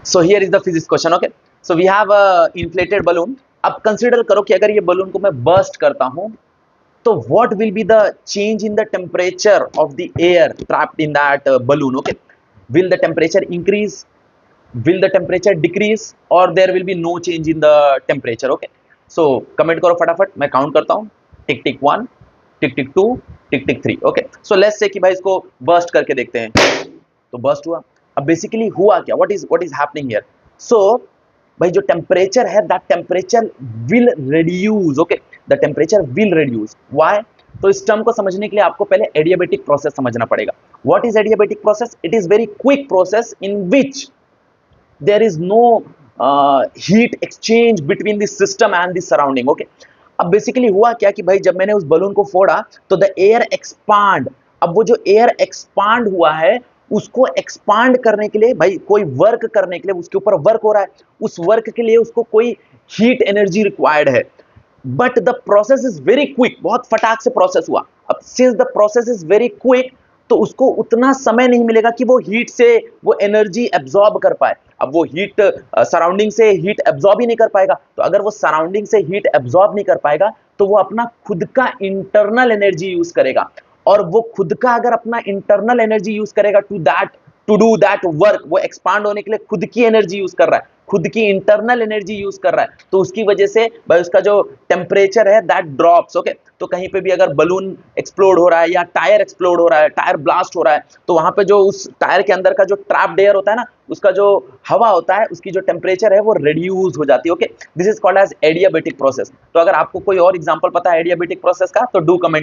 So here is the physics question. Okay, so we have a inflated balloon. अब consider करो कि अगर ये बलून को मैं बर्स्ट करता हूं तो what will be the change in the temperature of the air trapped in that balloon? Okay, will the temperature increase, will the temperature decrease, or there will be no change in the temperature? Okay, so comment करो फटाफट, मैं count करता हूं. टिक टिक 1, टिक टिक 2, टिक टिक 3. Okay, so let's say कि भाई इसको burst करके देखते हैं. तो बर्स्ट हुआ. अब बेसिकली हुआ क्या, व्हाट इज हैपनिंग हियर? सो भाई जो टेम्परेचर है that temperature will reduce. Okay, the temperature will reduce. Why? तो इस टर्म को समझने के लिए आपको पहले एडियाबेटिक प्रोसेस समझना पड़ेगा. What is adiabatic process? It is very quick process in which there is no heat exchange between the system and the surrounding. Okay, अब बेसिकली हुआ क्या कि भाई जब मैंने उस बलून को फोड़ा तो द एयर एक्सपांड. अब वो जो एयर एक्सपांड हुआ है उसको एक्सपांड करने के लिए भाई कोई वर्क करने के लिए उसके ऊपर वर्क हो रहा है. उस वर्क के लिए उसको कोई हीट एनर्जी रिक्वायर्ड है. But the process is very quick, बहुत फटाक से प्रोसेस हुआ. अब since the process is very quick तो उसको उतना समय नहीं मिलेगा कि वो हीट से वो एनर्जी एब्जॉर्ब कर पाए. अब वो हीट सराउंडिंग से हीट एब्जॉर्ब ही नहीं कर पाएगा. तो अगर वो सराउंडिंग से हीट एब्जॉर्ब नहीं कर पाएगा तो वो अपना खुद का इंटरनल एनर्जी यूज करेगा. और वो खुद का अगर अपना इंटरनल एनर्जी यूज करेगा टू डू दैट वर्क, वो एक्सपांड होने के लिए खुद की एनर्जी यूज कर रहा है, खुद की इंटरनल एनर्जी यूज कर रहा है. तो उसकी वजह से भाई उसका जो टेम्परेचर है दैट ड्रॉप्स. ओके, तो कहीं पे भी अगर बलून एक्सप्लोड हो रहा है या टायर एक्सप्लोड हो रहा है, टायर ब्लास्ट हो रहा है, तो वहां पे जो उस टायर के अंदर का जो ट्रैप्ड एयर होता है ना, उसका जो हवा होता है उसकी जो टेम्परेचर है वो रिड्यूस हो जाती है. Okay, this is called as adiabatic process. तो अगर आपको कोई और एग्जांपल पता है एडियाबेटिक प्रोसेस का तो डू कमेंट.